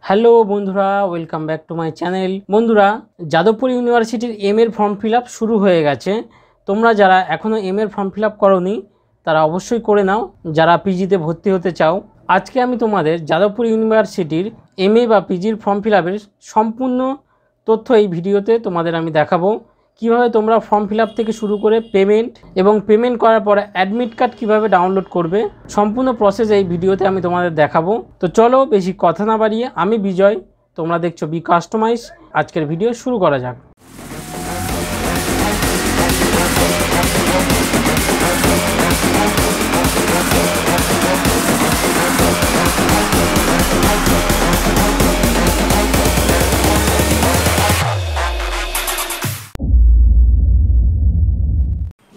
Hello বন্ধুরা, welcome back to my channel. বন্ধুরা, যাদবপুর ইউনিভার্সিটির এর ফর্ম ফিল আপ শুরু হয়ে গেছে। তোমরা যারা এখনও এর ফর্ম ফিল আপ করোনি তারা অবশ্যই করে নাও, যারা পিজিতে ভর্তি হতে চাও। আজকে আমি তোমাদের যাদবপুর ইউনিভার্সিটির বা পিজির ফর্ম ফিল আপের সম্পূর্ণ তথ্য এই ভিডিওতে তোমাদের আমি দেখাবো। কিভাবে তোমরা ফর্ম ফিল আপ থেকে শুরু করে পেমেন্ট এবং পেমেন্ট করার পরে অ্যাডমিট কার্ড কিভাবে ডাউনলোড করবে, সম্পূর্ণ প্রসেস এই ভিডিওতে আমি তোমাদের দেখাবো। তো চলো বেশি কথা না বাড়িয়ে, আমি বিজয়, তোমরা দেখছো বি কাস্টমাইজ। আজকের ভিডিও শুরু করা যাক।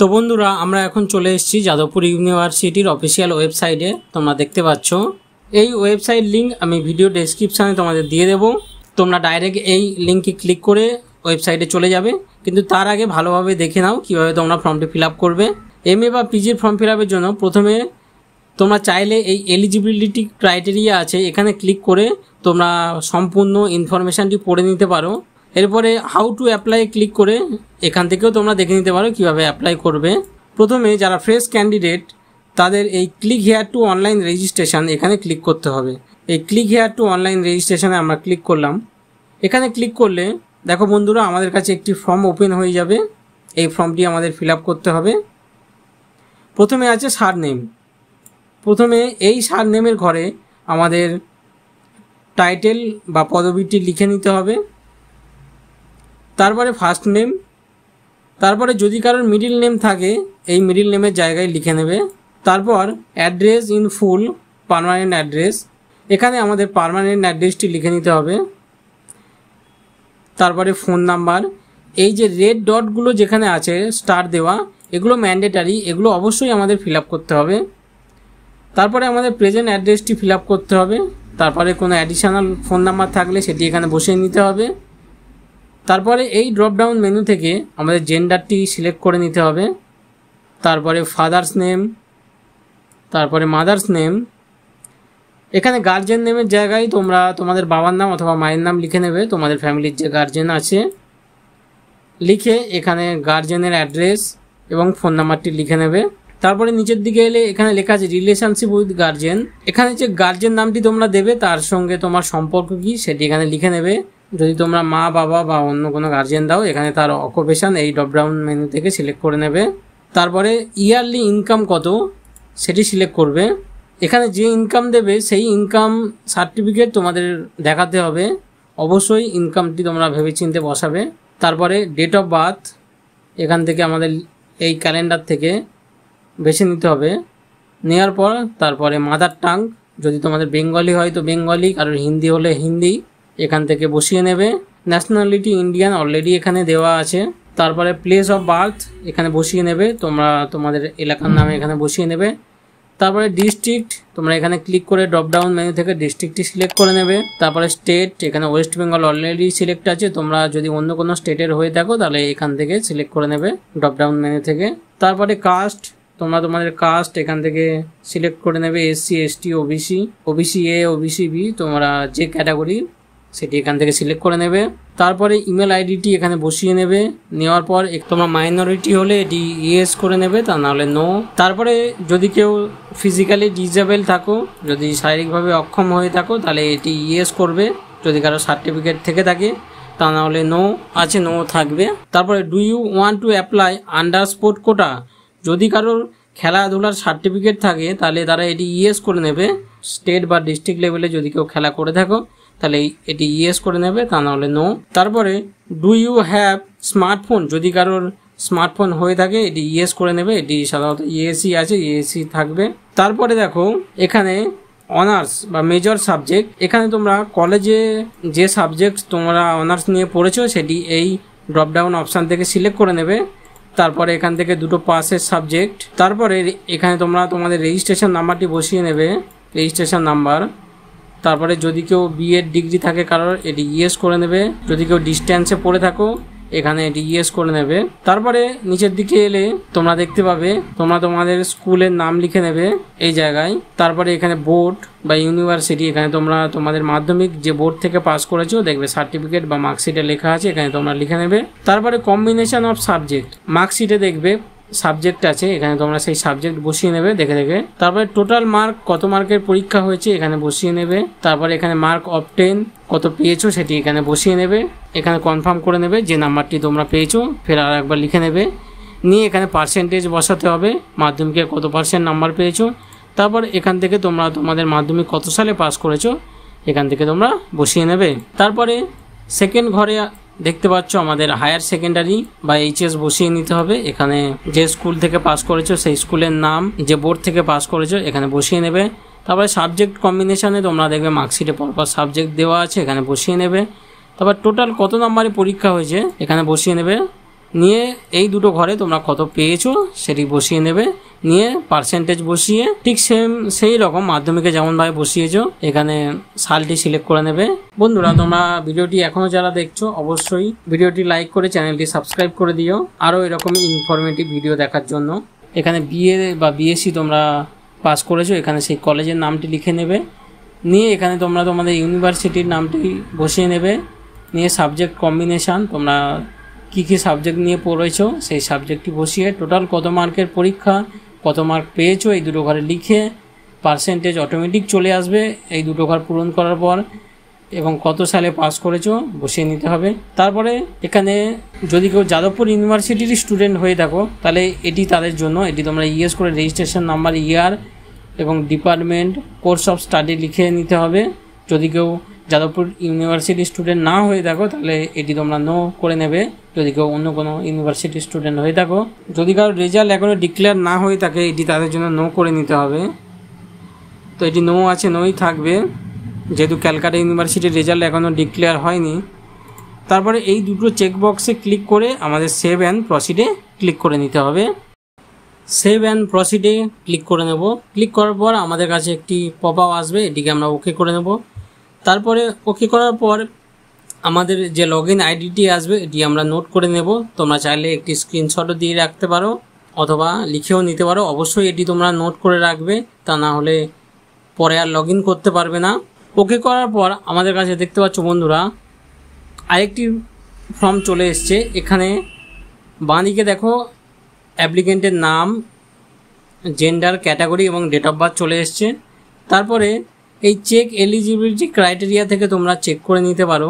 তো বন্ধুরা, আমরা এখন চলে এসেছি যাদবপুর ইউনিভার্সিটির অফিসিয়াল ওয়েবসাইটে। তোমরা দেখতে পাচ্ছ এই ওয়েবসাইট লিঙ্ক আমি ভিডিও ডেসক্রিপশানে তোমাদের দিয়ে দেবো। তোমরা ডাইরেক্ট এই লিঙ্কে ক্লিক করে ওয়েবসাইটে চলে যাবে, কিন্তু তার আগে ভালোভাবে দেখে নাও কীভাবে তোমরা ফর্মটি ফিল আপ করবে। বা পিজির ফর্ম ফিল আপের জন্য প্রথমে তোমরা চাইলে এই এলিজিবিলিটি ক্রাইটেরিয়া আছে, এখানে ক্লিক করে তোমরা সম্পূর্ণ ইনফরমেশানটি পড়ে নিতে পারো। এরপরে হাউ টু অ্যাপ্লাই ক্লিক করে এখান থেকেও তোমরা দেখে নিতে পারো কীভাবে অ্যাপ্লাই করবে। প্রথমে যারা ফ্রেশ ক্যান্ডিডেট তাদের এই click here two online registration এখানে ক্লিক করতে হবে। এই ক্লিক হেয়ার টু অনলাইন রেজিস্ট্রেশনে আমরা ক্লিক করলাম। এখানে ক্লিক করলে দেখো বন্ধুরা, আমাদের কাছে একটি ফর্ম ওপেন হয়ে যাবে। এই ফর্মটি আমাদের ফিল আপ করতে হবে। প্রথমে আছে সারনেম। প্রথমে এই সারনেমের ঘরে আমাদের টাইটেল বা পদবিটি লিখে নিতে হবে। তারপরে ফার্স্ট নেম, তারপরে যদি কারোর মিডিল নেম থাকে এই মিডিল নেমের জায়গায় লিখে নেবে। তারপর address in full, permanent address, এখানে আমাদের পার্মানেন্ট অ্যাড্রেসটি লিখে নিতে হবে। তারপরে ফোন নাম্বার, এই যে রেড ডটগুলো যেখানে আছে স্টার দেওয়া, এগুলো ম্যান্ডেটারি, এগুলো অবশ্যই আমাদের ফিল আপ করতে হবে। তারপরে আমাদের প্রেজেন্ট অ্যাড্রেসটি ফিল আপ করতে হবে। তারপরে কোনো অ্যাডিশনাল ফোন নাম্বার থাকলে সেটি এখানে বসিয়ে নিতে হবে। তারপরে এই ড্রপডাউন মেনু থেকে আমাদের জেন্ডারটি সিলেক্ট করে নিতে হবে। তারপরে ফাদার্স নেম, তারপরে মাদার্স নেম। এখানে গার্জেন নেমের জায়গায় তোমরা তোমাদের বাবার নাম অথবা মায়ের নাম লিখে নেবে, তোমাদের ফ্যামিলির যে গার্জেন আছে। লিখে এখানে গার্জেনের অ্যাড্রেস এবং ফোন নাম্বারটি লিখে নেবে। তারপরে নিচের দিকে এলে এখানে লেখা আছে রিলেশনশিপ উইথ গার্জেন। এখানে যে গার্জেন নামটি তোমরা দেবে তার সঙ্গে তোমার সম্পর্ক কী সেটি এখানে লিখে নেবে। যদি তোমরা মা, বাবা বা অন্য কোনো গার্জিয়ান দাও, এখানে তার অকুপেশন এই ড্রপডাউন মেনু থেকে সিলেক্ট করে নেবে। তারপরে ইয়ারলি ইনকাম কত সেটি সিলেক্ট করবে। এখানে যে ইনকাম দেবে সেই ইনকাম সার্টিফিকেট তোমাদের দেখাতে হবে। অবশ্যই ইনকামটি তোমরা ভেবেচিন্তে বসাবে। তারপরে ডেট অফ বার্থ এখান থেকে আমাদের এই ক্যালেন্ডার থেকে বেছে নিতে হবে। নেওয়ার পর তারপরে মাদার টাং, যদি তোমাদের বেঙ্গলি হয় তো বেঙ্গলি, আর হিন্দি হলে হিন্দি এখান থেকে বসিয়ে নেবে। ন্যাশনালিটি ইন্ডিয়ান অলরেডি এখানে দেওয়া আছে। তারপরে প্লেস অফ বার্থ এখানে বসিয়ে নেবে, তোমরা তোমাদের এলাকার নামে এখানে বসিয়ে নেবে। তারপরে ডিস্ট্রিক্ট, তোমরা এখানে ক্লিক করে ড্রপডাউন মেনু থেকে ডিস্ট্রিক্টটি সিলেক্ট করে নেবে। তারপরে স্টেট, এখানে ওয়েস্ট বেঙ্গল অলরেডি সিলেক্ট আছে, তোমরা যদি অন্য কোনো স্টেটের হয়ে থাকো তাহলে এখান থেকে সিলেক্ট করে নেবে ড্রপডাউন মেনু থেকে। তারপরে কাস্ট, তোমরা তোমাদের কাস্ট এখান থেকে সিলেক্ট করে নেবে, SC, ST, OBC, OBC A, OBC B, তোমরা যে ক্যাটাগরি সেটি এখান থেকে সিলেক্ট করে নেবে। তারপরে ইমেল আইডিটি এখানে বসিয়ে নেবে। নেওয়ার পর তোমরা মাইনরিটি হলে এটি ইয়েস করে নেবে, তা নাহলে নো। তারপরে যদি কেউ ফিজিক্যালি ডিসেবল থাকো, যদি শারীরিকভাবে অক্ষম হয়ে থাকো তাহলে এটি ইয়েস করবে, যদি কারো সার্টিফিকেট থেকে থাকে, তা নাহলে নো আছে, নো থাকবে। তারপরে do you want to apply under sport quota, যদি কারোর খেলাধুলার সার্টিফিকেট থাকে তাহলে তারা এটি ইয়েস করে নেবে। স্টেট বা ডিস্ট্রিক্ট লেভেলে যদি কেউ খেলা করে থাকো তাহলে এটি ইয়েস করে নেবে, তা নাহলে নো। তারপরে ডু ইউ হ্যাভ স্মার্টফোন, যদি কারোর স্মার্টফোন হয়ে থাকে এটি ইয়েস করে নেবে, এটি সাধারণত ইএসি আছে, ইএসি থাকবে। তারপরে দেখো এখানে অনার্স বা মেজর সাবজেক্ট, এখানে তোমরা কলেজে যে সাবজেক্ট তোমরা অনার্স নিয়ে পড়েছো সেটি এই ড্রপডাউন অপশান থেকে সিলেক্ট করে নেবে। তারপরে এখান থেকে দুটো পাসের সাবজেক্ট। তারপরে এখানে তোমরা তোমাদের রেজিস্ট্রেশন নাম্বারটি বসিয়ে নেবে, রেজিস্ট্রেশন নাম্বার। তারপরে যদি কেউ বিএড ডিগ্রি থাকে কারোর, এটি ইয়েস করে নেবে। যদি কেউ ডিস্ট্যান্সে পড়ে থাকো এখানে এটি ইয়েস করে নেবে। তারপরে নিচের দিকে এলে তোমরা দেখতে পাবে তোমরা তোমাদের স্কুলের নাম লিখে নেবে এই জায়গায়। তারপরে এখানে বোর্ড বা ইউনিভার্সিটি, এখানে তোমরা তোমাদের মাধ্যমিক যে বোর্ড থেকে পাস করেছো দেখবে সার্টিফিকেট বা মার্কশিটে লেখা আছে, এখানে তোমরা লিখে নেবে। তারপরে কম্বিনেশন অফ সাবজেক্ট, মার্কশিটে দেখবে সাবজেক্ট আছে, এখানে তোমরা সেই সাবজেক্ট বসিয়ে নেবে দেখে দেখে। তারপরে টোটাল মার্ক, কত মার্কের পরীক্ষা হয়েছে এখানে বসিয়ে নেবে। তারপরে এখানে মার্ক অফ 10 কত পেয়েছো সেটি এখানে বসিয়ে নেবে। এখানে কনফার্ম করে নেবে যে নাম্বারটি তোমরা পেয়েছো, ফের আর একবার লিখে নেবে। নিয়ে এখানে পার্সেন্টেজ বসাতে হবে, মাধ্যমিকে কত % নাম্বার পেয়েছো। তারপর এখান থেকে তোমরা তোমাদের মাধ্যমিক কত সালে পাস করেছো এখান থেকে তোমরা বসিয়ে নেবে। তারপরে সেকেন্ড ঘরে দেখতে পাচ্ছ আমাদের হায়ার সেকেন্ডারি বা HS বসিয়ে নিতে হবে। এখানে যে স্কুল থেকে পাস করেছো সেই স্কুলের নাম, যে বোর্ড থেকে পাস করেছো এখানে বসিয়ে নেবে। তারপরে সাবজেক্ট কম্বিনেশনে তোমরা দেখবে মার্কশিটে পরপর সাবজেক্ট দেওয়া আছে, এখানে বসিয়ে নেবে। তারপর টোটাল কত নাম্বারে পরীক্ষা হয়েছে এখানে বসিয়ে নেবে। নিয়ে এই দুটো ঘরে তোমরা কত পেয়েছো সেটি বসিয়ে নেবে। নিয়ে পার্সেন্টেজ বসিয়ে ঠিক সেই রকম মাধ্যমিকে যেমনভাবে বসিয়েছো এখানে সালটি সিলেক্ট করে নেবে। বন্ধুরা, তোমরা ভিডিওটি এখনও যারা দেখছো অবশ্যই ভিডিওটি লাইক করে চ্যানেলটি সাবস্ক্রাইব করে দিও আরও এরকমই ইনফরমেটিভ ভিডিও দেখার জন্য। এখানে BA বা BSc তোমরা পাস করেছো, এখানে সেই কলেজের নামটি লিখে নেবে। নিয়ে এখানে তোমরা তোমাদের ইউনিভার্সিটির নামটি বসিয়ে নেবে। নিয়ে সাবজেক্ট কম্বিনেশান, তোমরা কী কী সাবজেক্ট নিয়ে পড়েছো সেই সাবজেক্টটি বসিয়ে টোটাল কত মার্কের পরীক্ষা, কত মার্ক পেয়েছো এই দুটো ঘরে লিখে পার্সেন্টেজ অটোমেটিক চলে আসবে এই দুটো ঘর পূরণ করার পর, এবং কত সালে পাস করেছো বসিয়ে নিতে হবে। তারপরে এখানে যদি কেউ যাদবপুর ইউনিভার্সিটির স্টুডেন্ট হয়ে থাকো তাহলে এটি তাদের জন্য, এটি তোমরা ইয়েস করে রেজিস্ট্রেশন নাম্বার, ইয়ার এবং ডিপার্টমেন্ট, কোর্স অফ স্টাডি লিখে নিতে হবে। যদি কেউ যাদবপুর ইউনিভার্সিটির স্টুডেন্ট না হয়ে থাকো তাহলে এটি তোমরা নো করে নেবে যদি কেউ অন্য কোনো ইউনিভার্সিটির স্টুডেন্ট হয়ে থাকো। যদি কারো রেজাল্ট এখনও ডিক্লেয়ার না হয়ে থাকে এটি তাদের জন্য নো করে নিতে হবে। তো এটি নো আছে, নোই থাকবে যেহেতু ক্যালকাটা ইউনিভার্সিটির রেজাল্ট এখনও ডিক্লেয়ার হয়নি। তারপরে এই দুটো চেকবক্সে ক্লিক করে আমাদের সেভ অ্যান্ড প্রসিডে ক্লিক করে নিতে হবে। সেভ অ্যান্ড প্রসিডে ক্লিক করে নেব। ক্লিক করার পর আমাদের কাছে একটি পপ আপ আসবে, এটিকে আমরা ওকে করে নেব। তারপরে ওকে করার পর আমাদের যে লগইন আইডিটি আসবে এটি আমরা নোট করে নেব। তোমরা চাইলে একটি স্ক্রিনশটও দিয়ে রাখতে পারো অথবা লিখেও নিতে পারো। অবশ্যই এটি তোমরা নোট করে রাখবে, তা না হলে পরে আর লগইন করতে পারবে না। ওকে করার পর আমাদের কাছে দেখতে পাচ্ছ বন্ধুরা আরেকটি ফর্ম চলে এসছে। এখানে বাঁদিকে দেখো অ্যাপ্লিকেন্টের নাম, জেন্ডার, ক্যাটাগরি এবং ডেট অফ বার্থ চলে এসছে। তারপরে এই চেক এলিজিবিলিটি ক্রাইটেরিয়া থেকে তোমরা চেক করে নিতে পারো।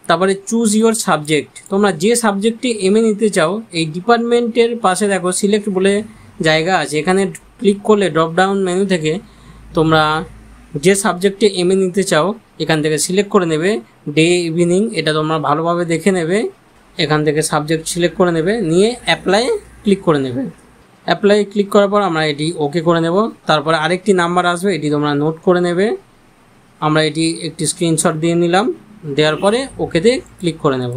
তারপরে চুজ ইওর সাবজেক্ট, তোমরা যে সাবজেক্টটি MA নিতে চাও এই ডিপার্টমেন্টের পাশে দেখো সিলেক্ট বলে জায়গা আছে, এখানে ক্লিক করলে ড্রপ ডাউন মেনু থেকে তোমরা যে সাবজেক্টে MA নিতে চাও এখান থেকে সিলেক্ট করে নেবে। ডে, ইভিনিং এটা তোমরা ভালোভাবে দেখে নেবে। এখান থেকে সাবজেক্ট সিলেক্ট করে নেবে, নিয়ে অ্যাপ্লাই ক্লিক করে নেবে। অ্যাপ্লাই ক্লিক করার পর আমরা এটি ওকে করে নেব। তারপরে আরেকটি নাম্বার আসবে, এটি তোমরা নোট করে নেবে। আমরা এটি একটি স্ক্রিনশট দিয়ে নিলাম, দেওয়ার পরে ওকেতে ক্লিক করে নেব।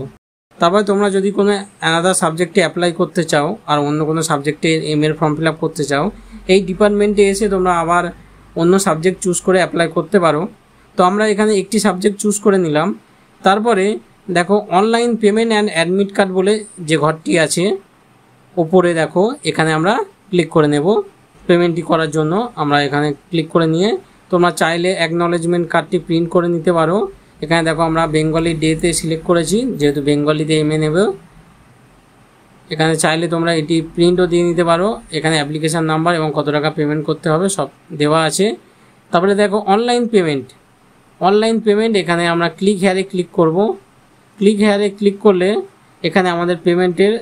তারপরে তোমরা যদি কোনো অ্যানাদার সাবজেক্টে অ্যাপ্লাই করতে চাও আর অন্য কোনো সাবজেক্টে MA ফর্ম ফিল আপ করতে চাও এই ডিপার্টমেন্টে এসে তোমরা আবার অন্য সাবজেক্ট চুজ করে অ্যাপ্লাই করতে পারো। তো আমরা এখানে একটি সাবজেক্ট চুজ করে নিলাম। তারপরে দেখো online payment and admit card বলে যে ঘরটি আছে ওপরে দেখো, এখানে আমরা ক্লিক করে নেব। পেমেন্টটি করার জন্য আমরা এখানে ক্লিক করে নিয়ে তোমরা চাইলে অ্যাকনলেজমেন্ট কার্ডটি প্রিন্ট করে নিতে পারো। এখানে দেখো আমরা বেঙ্গলি ডেতে সিলেক্ট করেছি, যেহেতু বেঙ্গলিতে MA নেব। এখানে চাইলে তোমরা এটি প্রিন্টও দিয়ে নিতে পারো। এখানে অ্যাপ্লিকেশান নাম্বার এবং কত টাকা পেমেন্ট করতে হবে সব দেওয়া আছে। তারপরে দেখো অনলাইন পেমেন্ট, এখানে আমরা ক্লিক হেয়ারে ক্লিক করব। ক্লিক হেয়ারে ক্লিক করলে এখানে আমাদের পেমেন্টের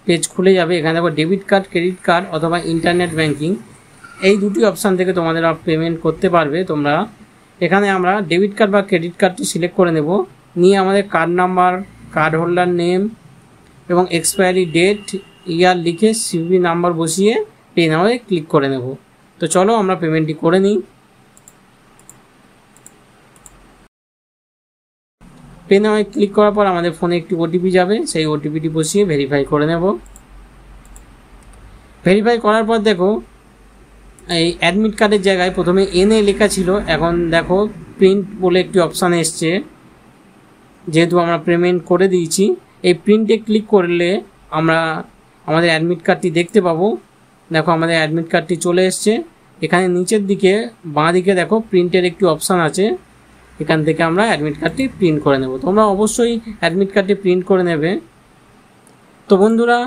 পেজ খুলে যাবে। এখানে দেখো ডেবিট কার্ড, ক্রেডিট কার্ড অথবা ইন্টারনেট ব্যাঙ্কিং এই দুটি অপশান থেকে তোমাদের পেমেন্ট করতে পারবে তোমরা। এখানে আমরা ডেবিট কার্ড বা ক্রেডিট কার্ডটি সিলেক্ট করে নেব। নিয়ে আমাদের card number, card holder name এবং এক্সপায়ারি ডেট, ইয়ার লিখে CVV নাম্বার বসিয়ে পে নাও ক্লিক করে নেব। তো চলো আমরা পেমেন্টটি করে নিই। পে নাও ক্লিক করার পর আমাদের ফোনে একটি OTP যাবে, সেই OTPটি বসিয়ে ভেরিফাই করে নেব। ভেরিফাই করার পর দেখো এই অ্যাডমিট কার্ডের জায়গায় প্রথমে NA লেখা ছিল, এখন দেখো প্রিন্ট বলে একটি অপশান এসছে। যেহেতু আমরা পেমেন্ট করে দিয়েছি এই প্রিন্টে ক্লিক করলে আমরা আমাদের অ্যাডমিট কার্ডটি দেখতে পাবো। দেখো আমাদের অ্যাডমিট কার্ডটি চলে এসছে। এখানে নিচের দিকে বাঁ দিকে দেখো প্রিন্টের একটি অপশান আছে, এখান থেকে আমরা অ্যাডমিট কার্ডটি প্রিন্ট করে নেব। তোমরা অবশ্যই অ্যাডমিট কার্ডটি প্রিন্ট করে নেবে। তো বন্ধুরা,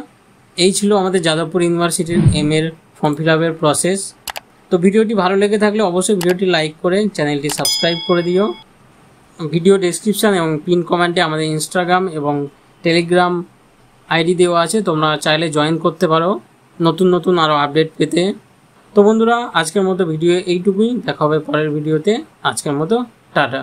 এই ছিল আমাদের যাদবপুর ইউনিভার্সিটির এর ফর্ম ফিল আপের প্রসেস। তো ভিডিওটি ভালো লেগে থাকলে অবশ্যই ভিডিওটি লাইক করে চ্যানেলটি সাবস্ক্রাইব করে দিও। ভিডিও ডেসক্রিপশান এবং পিন কমেন্টে আমাদের ইনস্টাগ্রাম এবং টেলিগ্রাম আইডি দেওয়া আছে, তোমরা চাইলে জয়েন করতে পারো নতুন নতুন আরও আপডেট পেতে। তো বন্ধুরা, আজকের মতো ভিডিও এইটুকুই, দেখা হবে পরের ভিডিওতে। আজকের মতো টাটা।